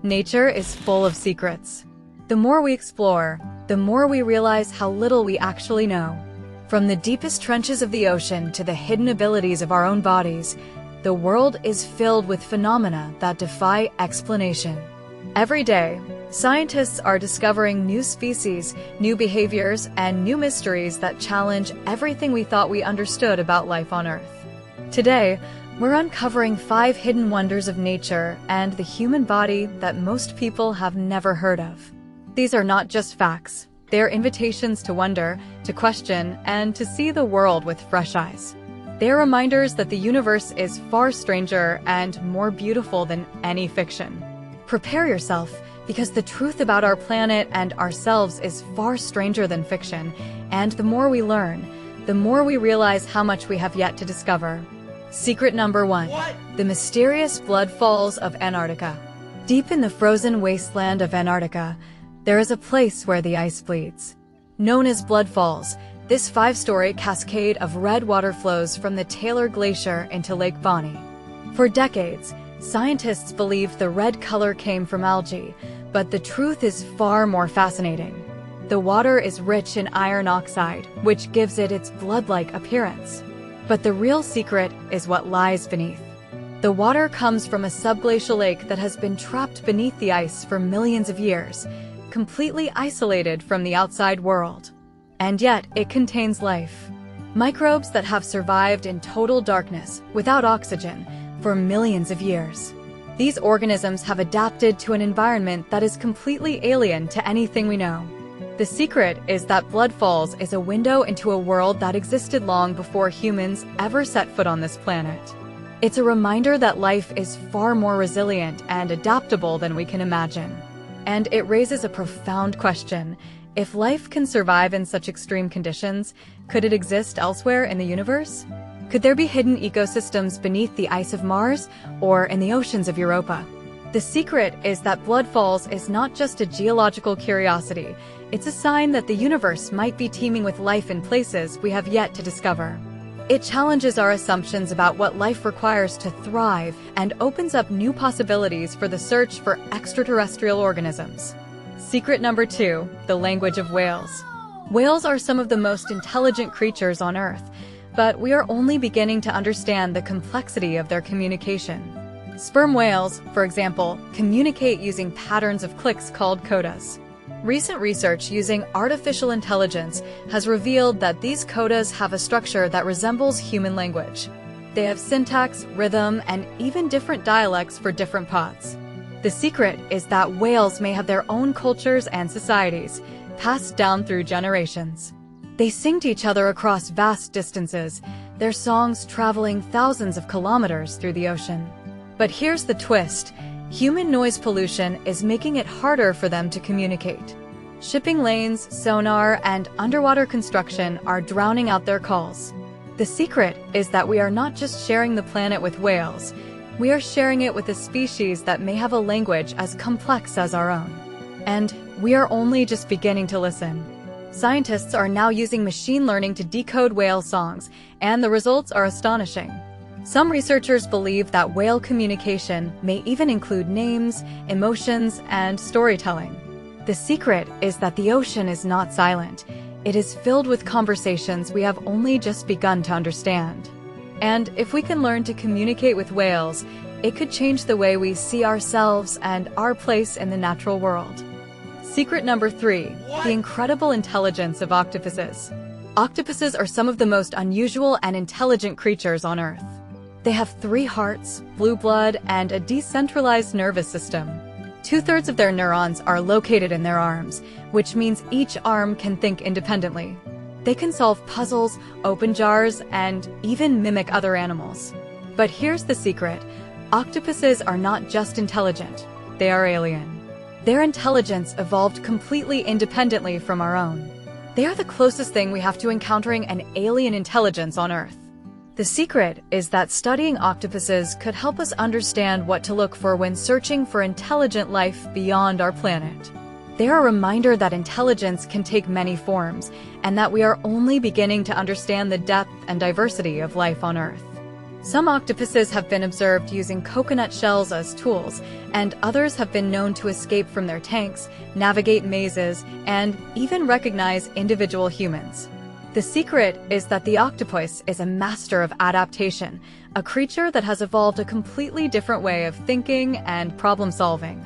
Nature is full of secrets. The more we explore, the more we realize how little we actually know. From the deepest trenches of the ocean to the hidden abilities of our own bodies, the world is filled with phenomena that defy explanation. Every day, scientists are discovering new species, new behaviors, and new mysteries that challenge everything we thought we understood about life on Earth. Today, we're uncovering 5 hidden wonders of nature and the human body that most people have never heard of. These are not just facts. They are invitations to wonder, to question, and to see the world with fresh eyes. They are reminders that the universe is far stranger and more beautiful than any fiction. Prepare yourself, because the truth about our planet and ourselves is far stranger than fiction, and the more we learn, the more we realize how much we have yet to discover. Secret number 1. The mysterious blood falls of Antarctica. Deep in the frozen wasteland of Antarctica, there is a place where the ice bleeds. Known as blood falls, this 5-story cascade of red water flows from the Taylor Glacier into Lake Bonny. For decades, scientists believed the red color came from algae, but the truth is far more fascinating. The water is rich in iron oxide, which gives it its blood-like appearance. But the real secret is what lies beneath. The water comes from a subglacial lake that has been trapped beneath the ice for millions of years, completely isolated from the outside world. And yet, it contains life. Microbes that have survived in total darkness, without oxygen, for millions of years. These organisms have adapted to an environment that is completely alien to anything we know. The secret is that blood falls is a window into a world that existed long before humans ever set foot on this planet. It's a reminder that life is far more resilient and adaptable than we can imagine. And it raises a profound question. If life can survive in such extreme conditions, could it exist elsewhere in the universe? Could there be hidden ecosystems beneath the ice of Mars or in the oceans of Europa? The secret is that blood falls is not just a geological curiosity. It's a sign that the universe might be teeming with life in places we have yet to discover. It challenges our assumptions about what life requires to thrive and opens up new possibilities for the search for extraterrestrial organisms. Secret number 2, the language of whales. Whales are some of the most intelligent creatures on Earth, but we are only beginning to understand the complexity of their communication. Sperm whales, for example, communicate using patterns of clicks called codas. Recent research using artificial intelligence has revealed that these codas have a structure that resembles human language. They have syntax, rhythm, and even different dialects for different pods. The secret is that whales may have their own cultures and societies, passed down through generations. They sing to each other across vast distances, their songs traveling thousands of kilometers through the ocean. But here's the twist. Human noise pollution is making it harder for them to communicate. Shipping lanes, sonar, and underwater construction are drowning out their calls. The secret is that we are not just sharing the planet with whales, we are sharing it with a species that may have a language as complex as our own. And we are only just beginning to listen. Scientists are now using machine learning to decode whale songs, and the results are astonishing. Some researchers believe that whale communication may even include names, emotions, and storytelling. The secret is that the ocean is not silent. It is filled with conversations we have only just begun to understand. And if we can learn to communicate with whales, it could change the way we see ourselves and our place in the natural world. Secret number 3, the incredible intelligence of octopuses. Octopuses are some of the most unusual and intelligent creatures on Earth. They have 3 hearts, blue blood, and a decentralized nervous system. 2/3 of their neurons are located in their arms, which means each arm can think independently. They can solve puzzles, open jars, and even mimic other animals. But here's the secret. Octopuses are not just intelligent, they are alien. Their intelligence evolved completely independently from our own. They are the closest thing we have to encountering an alien intelligence on Earth. The secret is that studying octopuses could help us understand what to look for when searching for intelligent life beyond our planet. They are a reminder that intelligence can take many forms, and that we are only beginning to understand the depth and diversity of life on Earth. Some octopuses have been observed using coconut shells as tools, and others have been known to escape from their tanks, navigate mazes, and even recognize individual humans. The secret is that the octopus is a master of adaptation, a creature that has evolved a completely different way of thinking and problem-solving.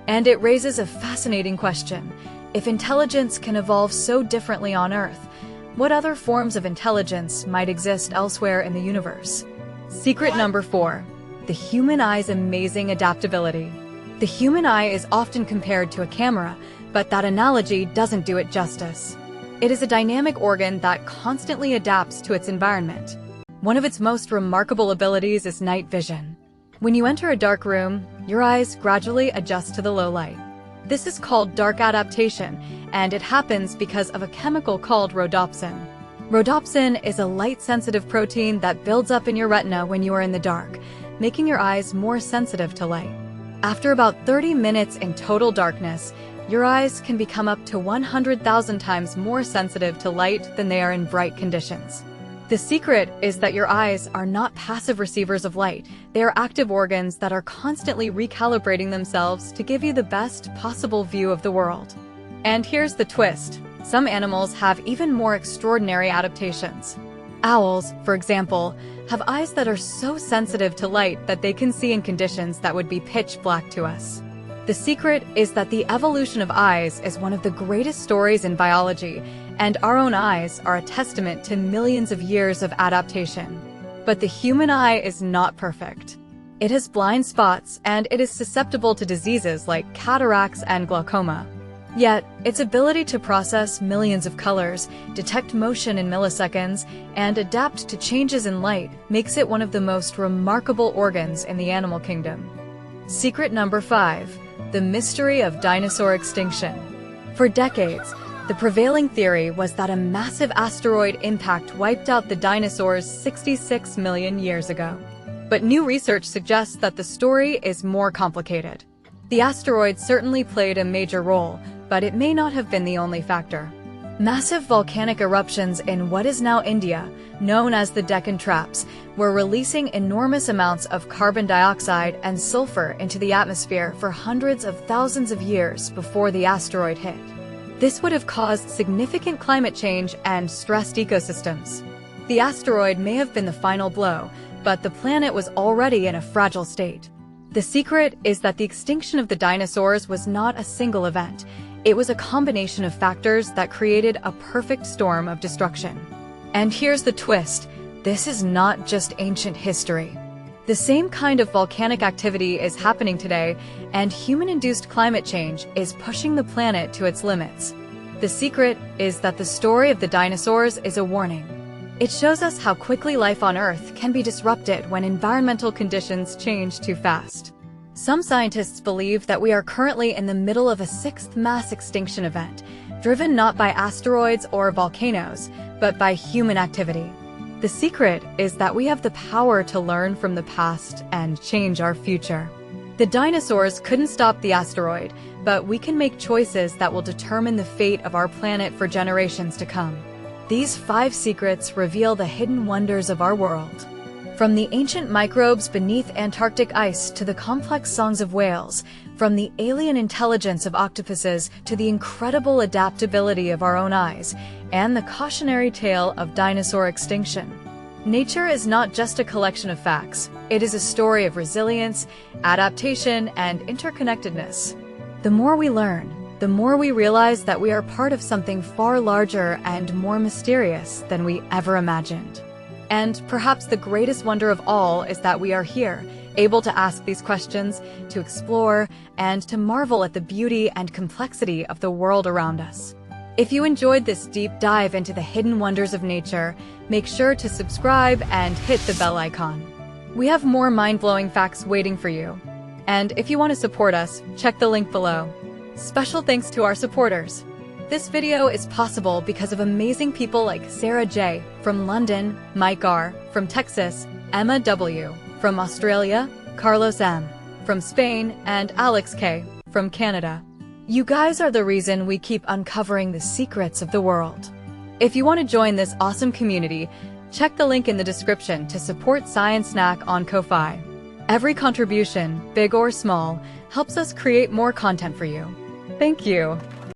And it raises a fascinating question. If intelligence can evolve so differently on Earth, what other forms of intelligence might exist elsewhere in the universe? Secret number 4. The human eye's amazing adaptability. The human eye is often compared to a camera, but that analogy doesn't do it justice. It is a dynamic organ that constantly adapts to its environment. One of its most remarkable abilities is night vision. When you enter a dark room, your eyes gradually adjust to the low light. This is called dark adaptation, and it happens because of a chemical called rhodopsin. Rhodopsin is a light-sensitive protein that builds up in your retina when you are in the dark, making your eyes more sensitive to light. After about 30 minutes in total darkness, your eyes can become up to 100,000 times more sensitive to light than they are in bright conditions. The secret is that your eyes are not passive receivers of light. They are active organs that are constantly recalibrating themselves to give you the best possible view of the world. And here's the twist. Some animals have even more extraordinary adaptations. Owls, for example, have eyes that are so sensitive to light that they can see in conditions that would be pitch black to us. The secret is that the evolution of eyes is one of the greatest stories in biology, and our own eyes are a testament to millions of years of adaptation. But the human eye is not perfect. It has blind spots, and it is susceptible to diseases like cataracts and glaucoma. Yet, its ability to process millions of colors, detect motion in milliseconds, and adapt to changes in light makes it one of the most remarkable organs in the animal kingdom. Secret number 5. The mystery of dinosaur extinction. For decades, the prevailing theory was that a massive asteroid impact wiped out the dinosaurs 66 million years ago. But new research suggests that the story is more complicated. The asteroid certainly played a major role, but it may not have been the only factor. Massive volcanic eruptions in what is now India, known as the Deccan Traps, were releasing enormous amounts of carbon dioxide and sulfur into the atmosphere for hundreds of thousands of years before the asteroid hit. This would have caused significant climate change and stressed ecosystems. The asteroid may have been the final blow, but the planet was already in a fragile state. The secret is that the extinction of the dinosaurs was not a single event. It was a combination of factors that created a perfect storm of destruction. And here's the twist. This is not just ancient history. The same kind of volcanic activity is happening today, and human-induced climate change is pushing the planet to its limits. The secret is that the story of the dinosaurs is a warning. It shows us how quickly life on Earth can be disrupted when environmental conditions change too fast. Some scientists believe that we are currently in the middle of a 6th mass extinction event, driven not by asteroids or volcanoes, but by human activity. The secret is that we have the power to learn from the past and change our future. The dinosaurs couldn't stop the asteroid, but we can make choices that will determine the fate of our planet for generations to come. These 5 secrets reveal the hidden wonders of our world. From the ancient microbes beneath Antarctic ice to the complex songs of whales, from the alien intelligence of octopuses to the incredible adaptability of our own eyes, and the cautionary tale of dinosaur extinction. Nature is not just a collection of facts. It is a story of resilience, adaptation, and interconnectedness. The more we learn, the more we realize that we are part of something far larger and more mysterious than we ever imagined. And perhaps the greatest wonder of all is that we are here, able to ask these questions, to explore, and to marvel at the beauty and complexity of the world around us. If you enjoyed this deep dive into the hidden wonders of nature, make sure to subscribe and hit the bell icon. We have more mind-blowing facts waiting for you. And if you want to support us, check the link below. Special thanks to our supporters. This video is possible because of amazing people like Sarah J. from London, Mike R. from Texas, Emma W. from Australia, Carlos M. from Spain, and Alex K. from Canada. You guys are the reason we keep uncovering the secrets of the world. If you want to join this awesome community, Check the link in the description to support Science Snack on Ko-Fi. Every contribution, big or small, helps us create more content for you. Thank you.